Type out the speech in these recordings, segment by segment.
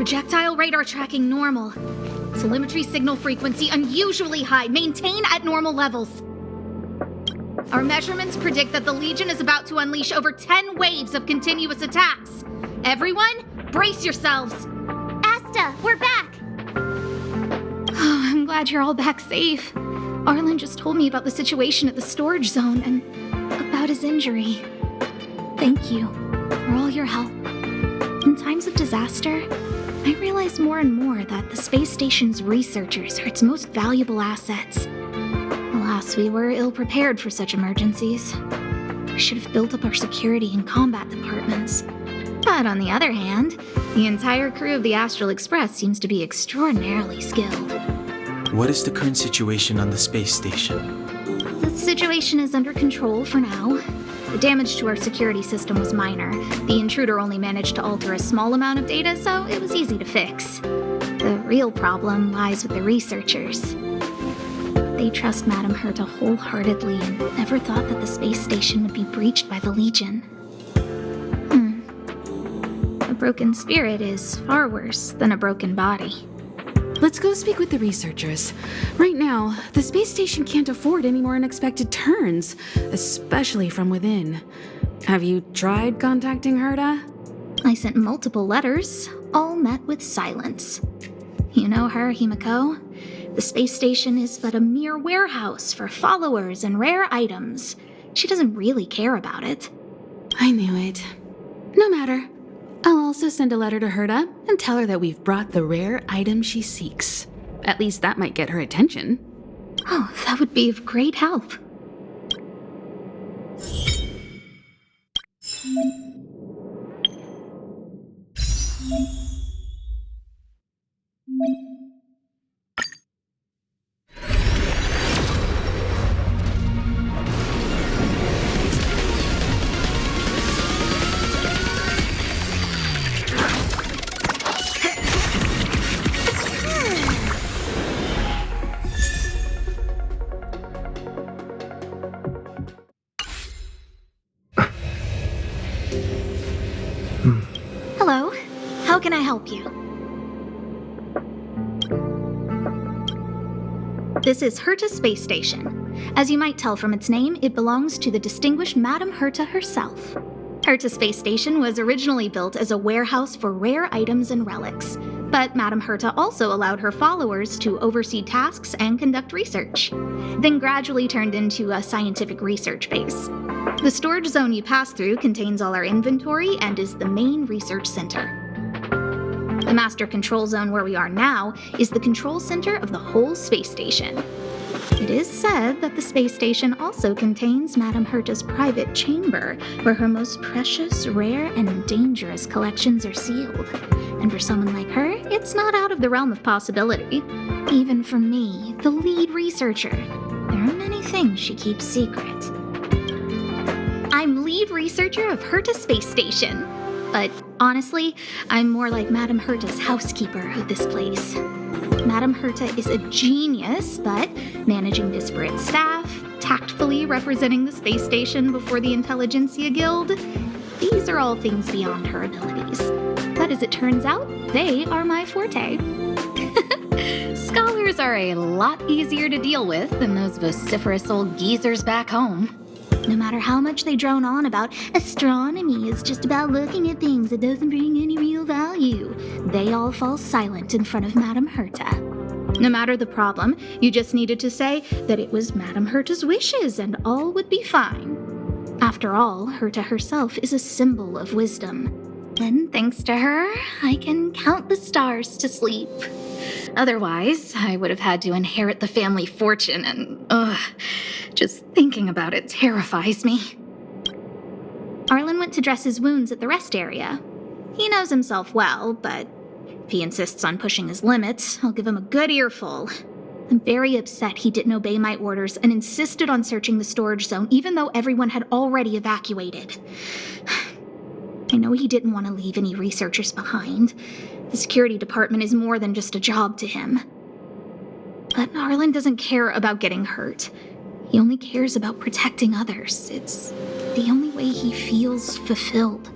Projectile radar tracking normal. Telemetry signal frequency unusually high. Maintain at normal levels. Our measurements predict that the Legion is about to unleash over 10 waves of continuous attacks. Everyone, brace yourselves. Asta, we're back! Oh, I'm glad you're all back safe. Arlen just told me about the situation at the storage zone and about his injury. Thank you for all your help. In times of disaster, I realize more and more that the space station's researchers are its most valuable assets. Alas, we were ill-prepared for such emergencies. We should have built up our security and combat departments. But on the other hand, the entire crew of the Astral Express seems to be extraordinarily skilled. What is the current situation on the space station? The situation is under control for now. The damage to our security system was minor. The intruder only managed to alter a small amount of data, so it was easy to fix. The real problem lies with the researchers. They trust Madame Herta wholeheartedly and never thought that the space station would be breached by the Legion. A broken spirit is far worse than a broken body. Let's go speak with the researchers. Right now, the space station can't afford any more unexpected turns, especially from within. Have you tried contacting Herta? I sent multiple letters, all met with silence. You know her, Himiko? The space station is but a mere warehouse for followers and rare items. She doesn't really care about it. I knew it. No matter. I'll also send a letter to Herta and tell her that we've brought the rare item she seeks. At least that might get her attention. Oh, that would be of great help. Hello, how can I help you? This is Herta Space Station. As you might tell from its name, it belongs to the distinguished Madame Herta herself. Herta Space Station was originally built as a warehouse for rare items and relics, but Madame Herta also allowed her followers to oversee tasks and conduct research, then gradually turned into a scientific research base. The storage zone you pass through contains all our inventory and is the main research center. The master control zone where we are now is the control center of the whole space station. It is said that the space station also contains Madame Herta's private chamber, where her most precious, rare, and dangerous collections are sealed. And for someone like her, it's not out of the realm of possibility. Even for me, the lead researcher, there are many things she keeps secret. I'm lead researcher of Herta Space Station. But honestly, I'm more like Madame Herta's housekeeper of this place. Madame Herta is a genius, but managing disparate staff, tactfully representing the space station before the Intelligentsia Guild, these are all things beyond her abilities. But as it turns out, they are my forte. Scholars are a lot easier to deal with than those vociferous old geezers back home. No matter how much they drone on about astronomy is just about looking at things that doesn't bring any real value, they all fall silent in front of Madame Herta. No matter the problem, you just needed to say that it was Madame Herta's wishes and all would be fine. After all, Herta herself is a symbol of wisdom. And thanks to her, I can count the stars to sleep. Otherwise, I would have had to inherit the family fortune and, just thinking about it terrifies me. Arlen went to dress his wounds at the rest area. He knows himself well, but if he insists on pushing his limits, I'll give him a good earful. I'm very upset he didn't obey my orders and insisted on searching the storage zone even though everyone had already evacuated. I know he didn't want to leave any researchers behind. The security department is more than just a job to him. But Arlen doesn't care about getting hurt. He only cares about protecting others. It's the only way he feels fulfilled.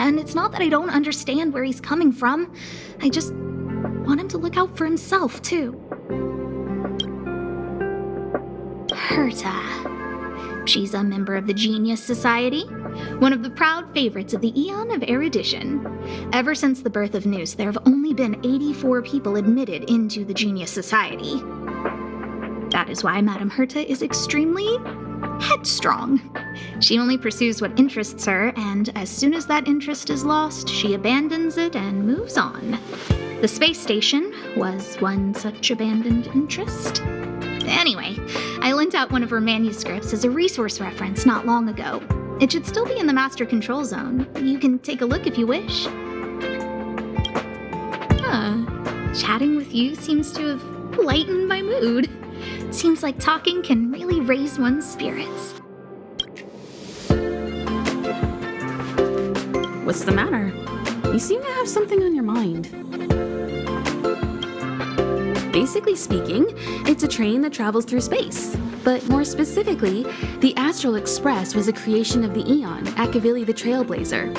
And it's not that I don't understand where he's coming from. I just want him to look out for himself, too. Herta. She's a member of the Genius Society, one of the proud favorites of the Eon of Erudition. Ever since the birth of Noose, there have only been 84 people admitted into the Genius Society. That is why Madame Herta is extremely headstrong. She only pursues what interests her, and as soon as that interest is lost, she abandons it and moves on. The space station was one such abandoned interest. Anyway, I lent out one of her manuscripts as a resource reference not long ago. It should still be in the Master Control Zone. You can take a look if you wish. Chatting with you seems to have lightened my mood. Seems like talking can really raise one's spirits. What's the matter? You seem to have something on your mind. Basically speaking, it's a train that travels through space. But more specifically, the Astral Express was a creation of the Eon, Akavili the Trailblazer.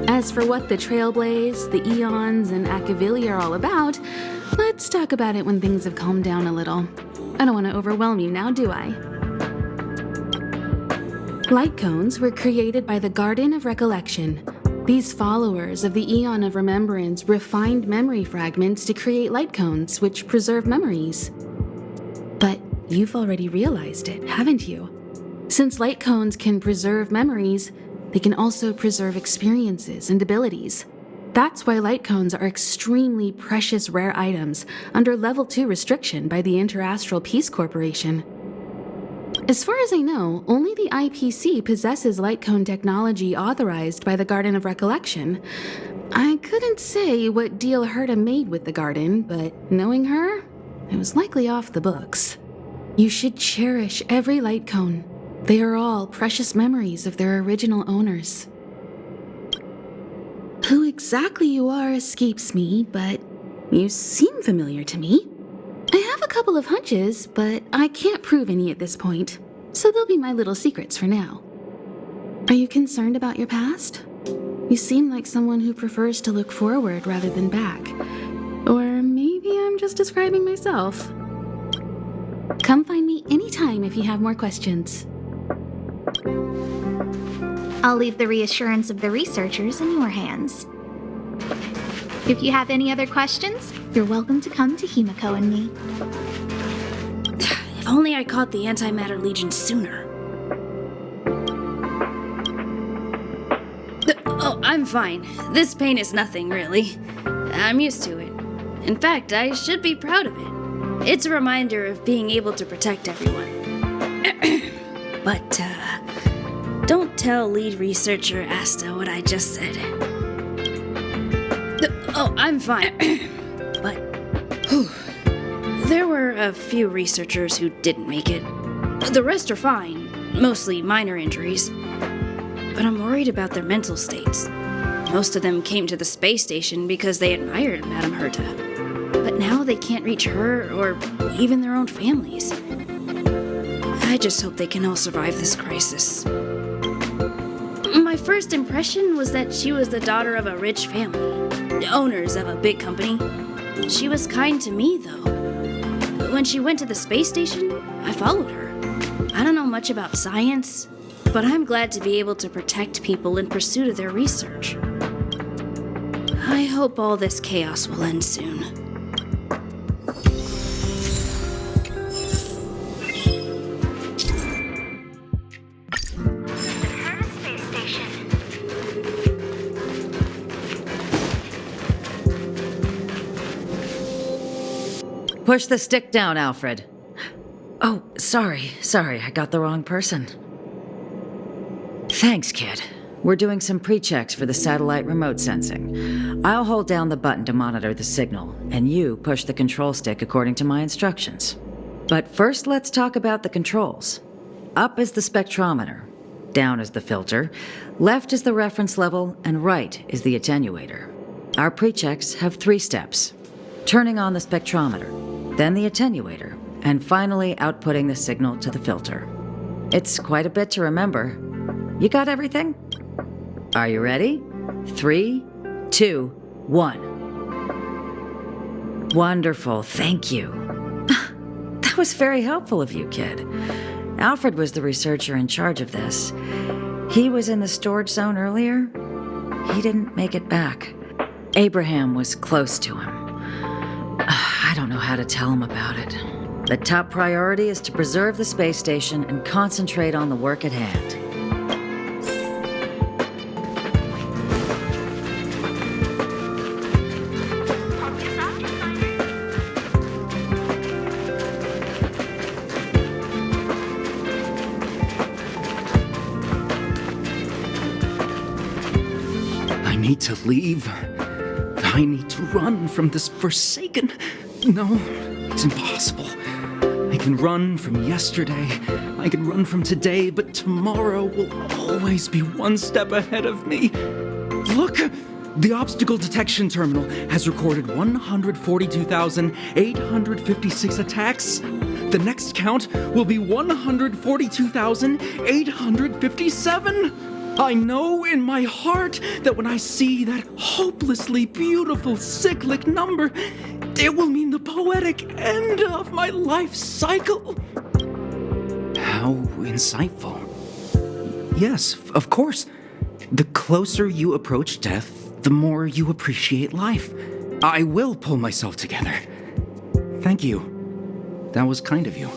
As for what the Trailblaze, the Eons, and Akavili are all about, let's talk about it when things have calmed down a little. I don't want to overwhelm you now, do I? Light cones were created by the Garden of Recollection. These followers of the Eon of Remembrance refined memory fragments to create light cones, which preserve memories. But you've already realized it, haven't you? Since light cones can preserve memories, they can also preserve experiences and abilities. That's why light cones are extremely precious rare items under Level 2 restriction by the Interastral Peace Corporation. As far as I know, only the IPC possesses light cone technology authorized by the Garden of Recollection. I couldn't say what deal Herta made with the Garden, but knowing her, it was likely off the books. You should cherish every light cone. They are all precious memories of their original owners. Who exactly you are escapes me, but you seem familiar to me. I have a couple of hunches, but I can't prove any at this point, so they'll be my little secrets for now. Are you concerned about your past? You seem like someone who prefers to look forward rather than back. Or maybe I'm just describing myself. Come find me anytime if you have more questions. I'll leave the reassurance of the researchers in your hands. If you have any other questions, you're welcome to come to Himiko and me. If only I caught the Antimatter Legion sooner. Oh, I'm fine. This pain is nothing, really. I'm used to it. In fact, I should be proud of it. It's a reminder of being able to protect everyone. But, don't tell lead researcher Asta what I just said. Oh, I'm fine. But, there were a few researchers who didn't make it. The rest are fine, mostly minor injuries. But I'm worried about their mental states. Most of them came to the space station because they admired Madame Herta. But now they can't reach her or even their own families. I just hope they can all survive this crisis. My first impression was that she was the daughter of a rich family, owners of a big company. She was kind to me, though. When she went to the space station, I followed her. I don't know much about science, but I'm glad to be able to protect people in pursuit of their research. I hope all this chaos will end soon. Push the stick down, Alfred. Oh, sorry, I got the wrong person. Thanks, kid. We're doing some pre-checks for the satellite remote sensing. I'll hold down the button to monitor the signal, and you push the control stick according to my instructions. But first, let's talk about the controls. Up is the spectrometer, down is the filter, left is the reference level, and right is the attenuator. Our pre-checks have 3 steps. Turning on the spectrometer, then the attenuator, and finally outputting the signal to the filter. It's quite a bit to remember. You got everything? Are you ready? 3, 2, 1. Wonderful, thank you. That was very helpful of you, kid. Alfred was the researcher in charge of this. He was in the storage zone earlier. He didn't make it back. Abraham was close to him. I don't know how to tell him about it. The top priority is to preserve the space station and concentrate on the work at hand. I need to leave. I need to run from this forsaken... No, it's impossible. I can run from yesterday, I can run from today, but tomorrow will always be one step ahead of me. Look! The obstacle detection terminal has recorded 142,856 attacks. The next count will be 142,857. I know in my heart that when I see that hopelessly beautiful cyclic number, it will mean the poetic end of my life cycle. How insightful. Yes, of course. The closer you approach death, the more you appreciate life. I will pull myself together. Thank you. That was kind of you.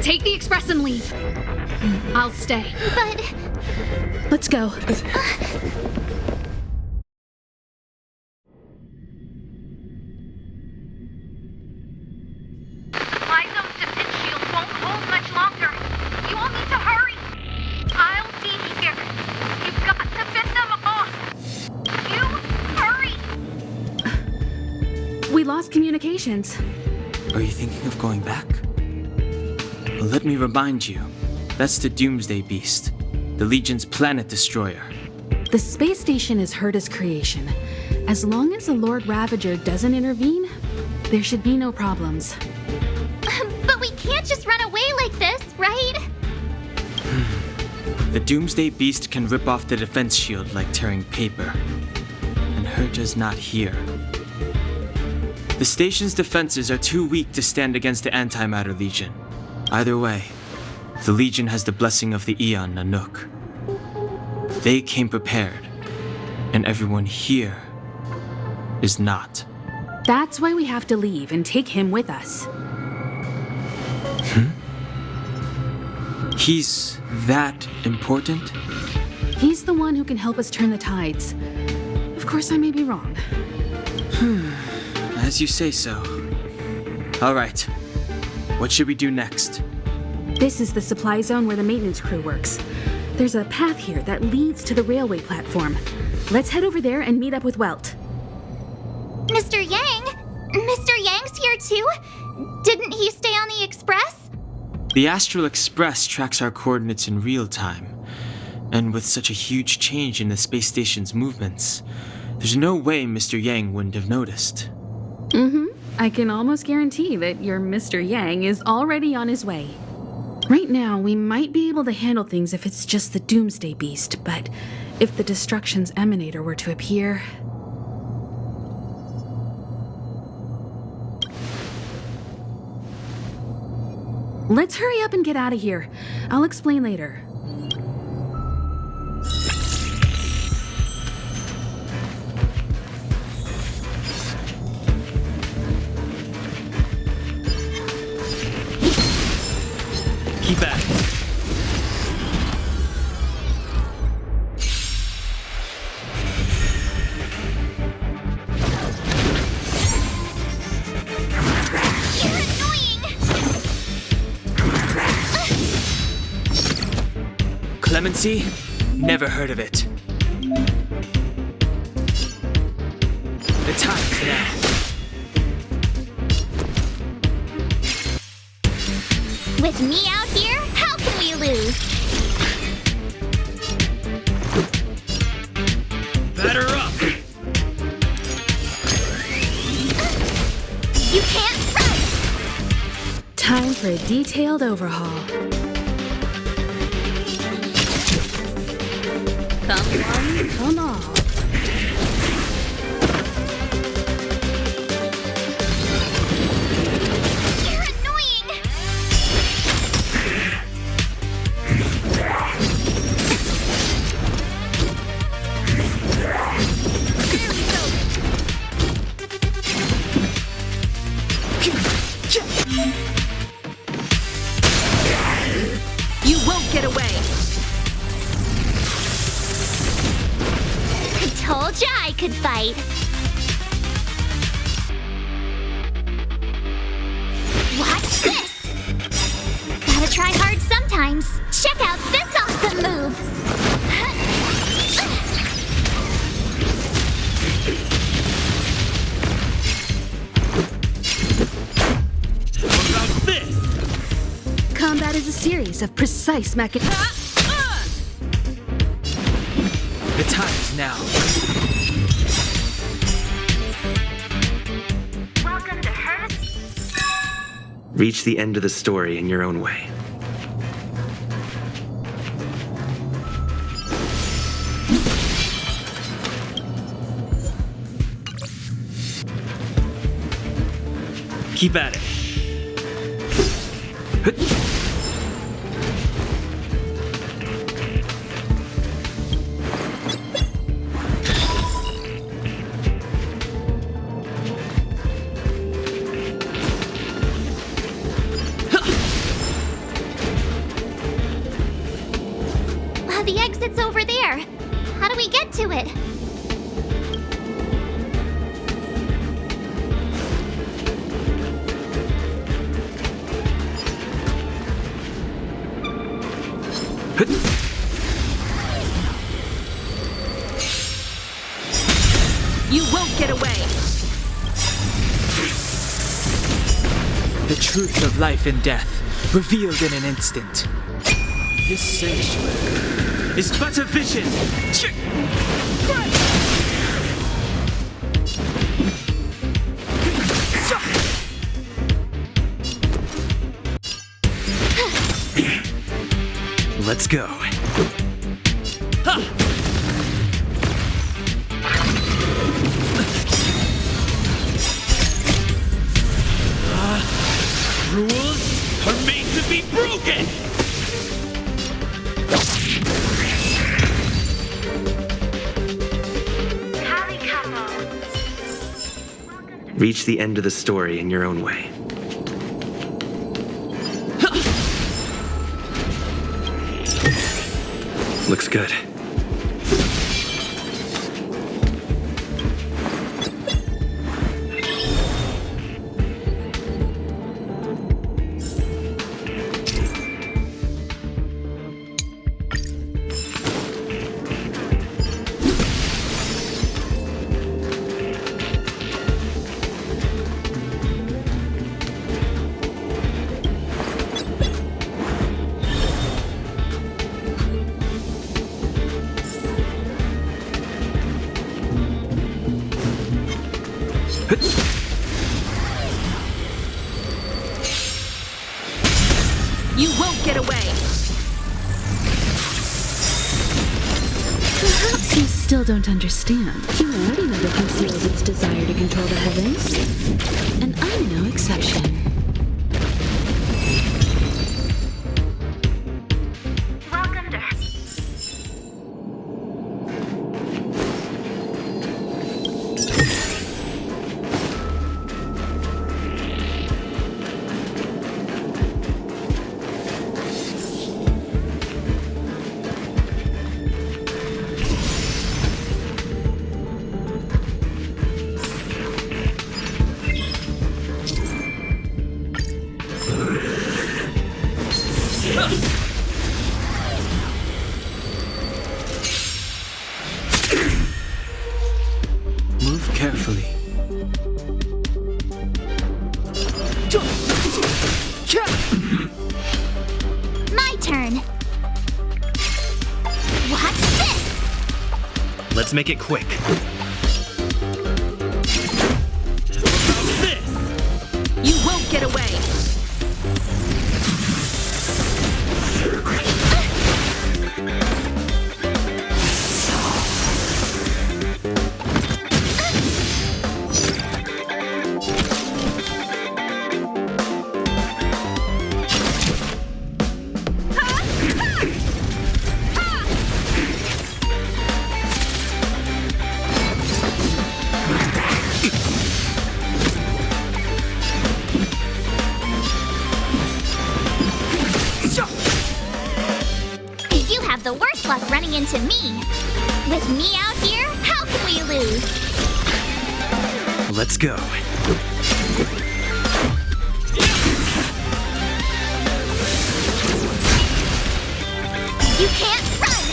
Take the express and leave. I'll stay. But Let's go. my zone's defense shield won't hold much longer. You all need to hurry. I'll be here. You've got to fend them off. You hurry. We lost communications. Are you thinking of going back? Well, let me remind you. That's the Doomsday Beast, the Legion's planet destroyer. The space station is Herta's creation. As long as the Lord Ravager doesn't intervene, there should be no problems. But we can't just run away like this, right? The Doomsday Beast can rip off the defense shield like tearing paper. And Herta's not here. The station's defenses are too weak to stand against the Antimatter Legion. Either way, the Legion has the blessing of the Aeon Nanook. They came prepared, and everyone here is not. That's why we have to leave and take him with us. He's that important? He's the one who can help us turn the tides. Of course, I may be wrong. As you say so. All right. What should we do next? This is the supply zone where the maintenance crew works. There's a path here that leads to the railway platform. Let's head over there and meet up with Welt. Mr. Yang? Mr. Yang's here too? Didn't he stay on the express? The Astral Express tracks our coordinates in real time. And with such a huge change in the space station's movements, there's no way Mr. Yang wouldn't have noticed. I can almost guarantee that your Mr. Yang is already on his way. Right now, we might be able to handle things if it's just the Doomsday Beast, but if the Destruction's Emanator were to appear... Let's hurry up and get out of here. I'll explain later. Keep at it. You're annoying! Clemency? Never heard of it. The time's now. With me out here, how can we lose? Batter up! You can't run! Time for a detailed overhaul. Come one, come all. You're annoying! There we go! You won't get away! I told ya I could fight. Watch this! Gotta try hard sometimes. Check out this awesome move! What about this? Combat is a series of precise mechanisms. The time's now. Welcome to Her's. Reach the end of the story in your own way. Keep at it. The exit's over there. How do we get to it? You won't get away! The truth of life and death, revealed in an instant. This sanctuary is but a vision. Let's go. Rules are made to be broken! Reach the end of the story in your own way. Looks good. You won't get away! Perhaps you still don't understand. Humanity never conceals its desire to control the heavens. And I'm no exception. Welcome to carefully. My turn. Watch this! Let's make it quick. You won't get away! You have the worst luck running into me. With me out here, how can we lose? Let's go. You can't run!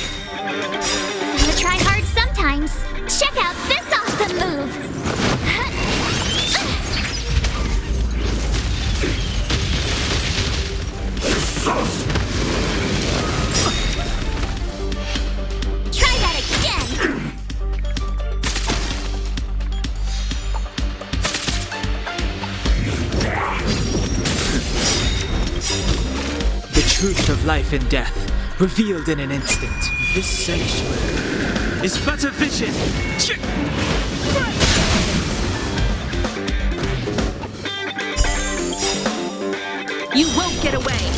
Gotta try hard sometimes. Check out this awesome move! Try that again! The truth of life and death, revealed in an instant. This sanctuary is but a vision. You won't get away!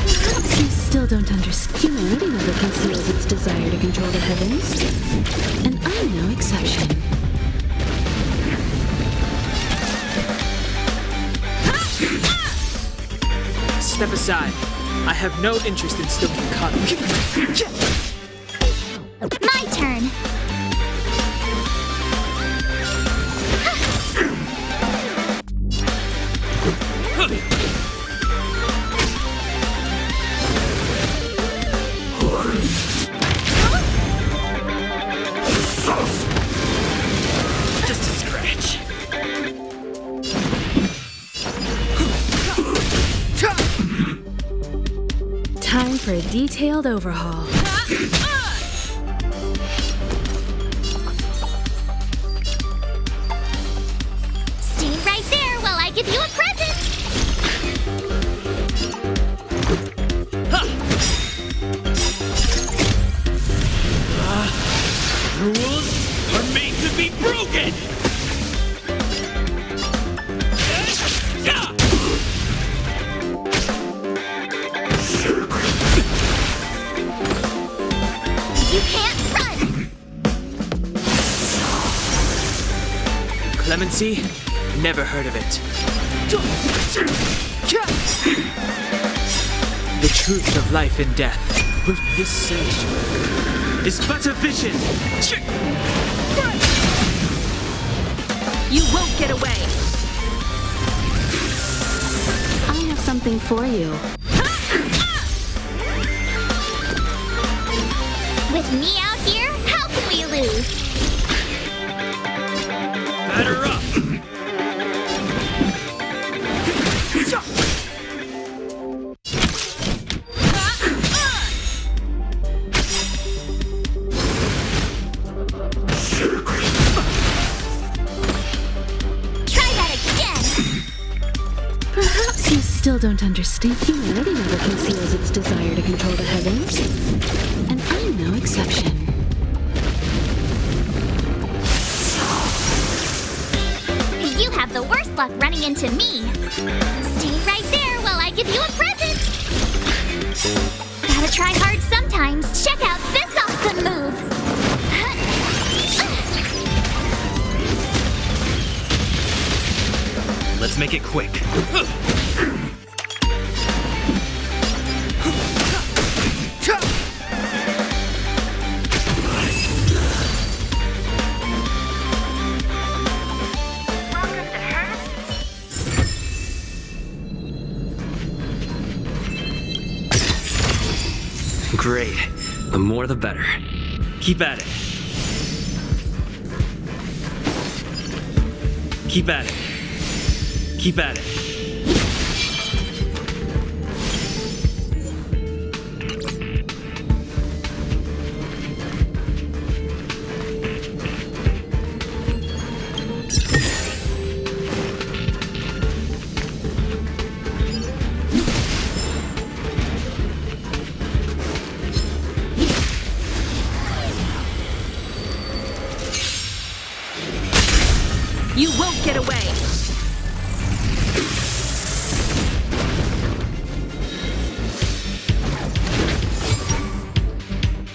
Perhaps you still don't understand. Humanity never conceals its desire to control the heavens. And I'm no exception. Step aside. I have no interest in stoking conflict. My turn! Just a scratch. Time for a detailed overhaul. Stay right there while I give you a present! Rules are made to be broken! You can't run! Clemency? Never heard of it. The truth of life and death, with this sanctuary, is but a vision. You won't get away! I have something for you. With me out here, how can we lose? Batter up! Try that again! Perhaps you still don't understand. Humanity never conceals its desire to control the heavens. And I'm no exception. You have the worst luck running into me. Stay right there while I give you a present! Gotta try hard sometimes. Check out this awesome move! Let's make it quick. Great. The more the better. Keep at it. Keep at it. Keep at it. You won't get away!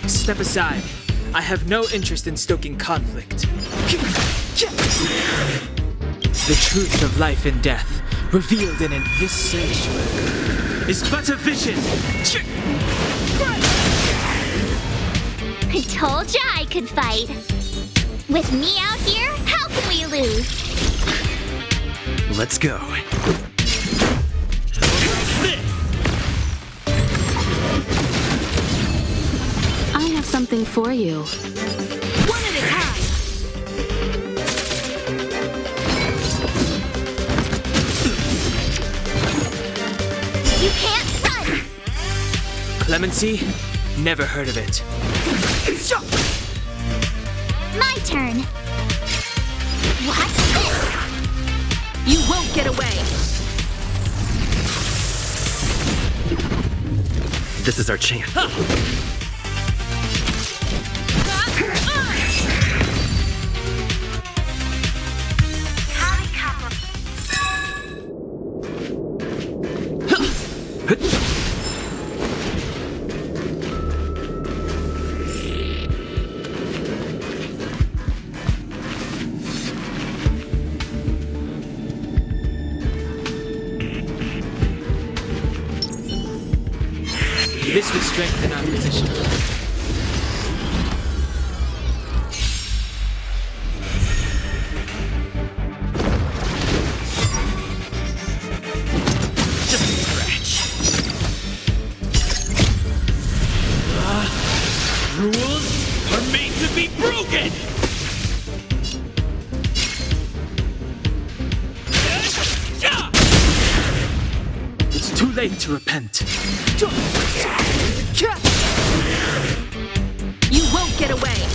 Step aside. I have no interest in stoking conflict. The truth of life and death, revealed in this sanctuary, is but a vision. I told ya I could fight. With me out here, how can we lose? Let's go. I have something for you. One at a time! You can't run! Clemency? Never heard of it. My turn. Watch this! You won't get away! This is our chance. This will strengthen our position. Just a scratch. Rules are made to be broken! It's too late to repent. You won't get away!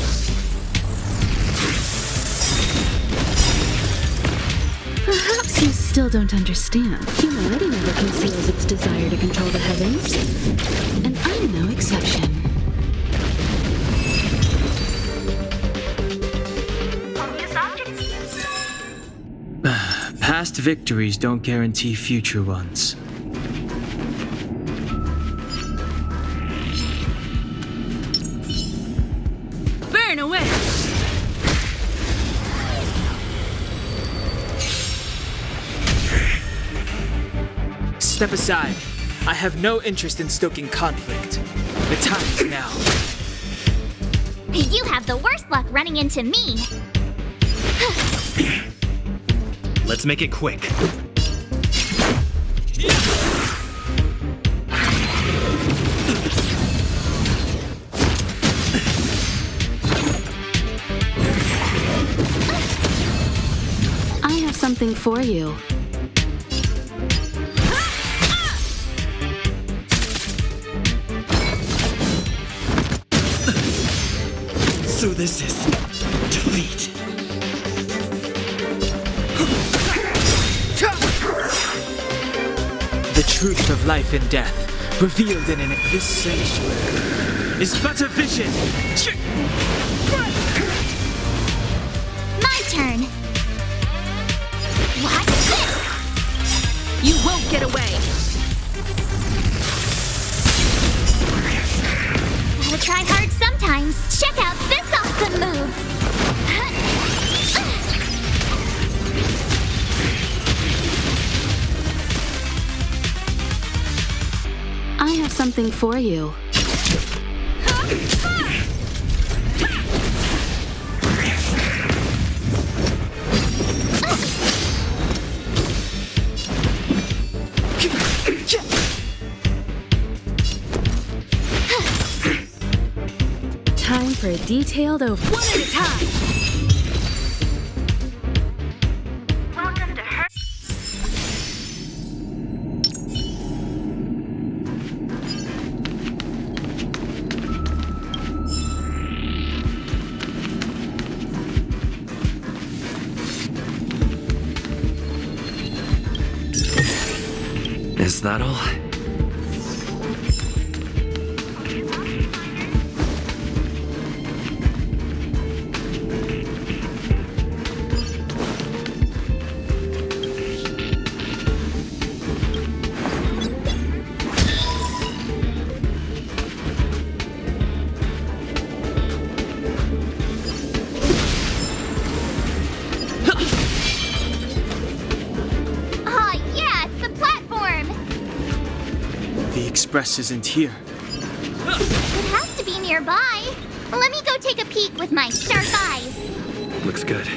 Perhaps you still don't understand. Humanity never conceals its desire to control the heavens. And I'm no exception. Past victories don't guarantee future ones. Burn away! Step aside. I have no interest in stoking conflict. The time is now. You have the worst luck running into me. Let's make it quick. I have something for you. So this is defeat. The truth of life and death, revealed in this sanctuary, is but a vision. My turn. Watch this! You won't get away! Gotta try hard sometimes. Check out this awesome move! I have something for you. Time for a detailed over. One at a time! Is that all? Ah, yeah, it's the platform. The express isn't here. It has to be nearby. Let me go take a peek with my sharp eyes. Looks good.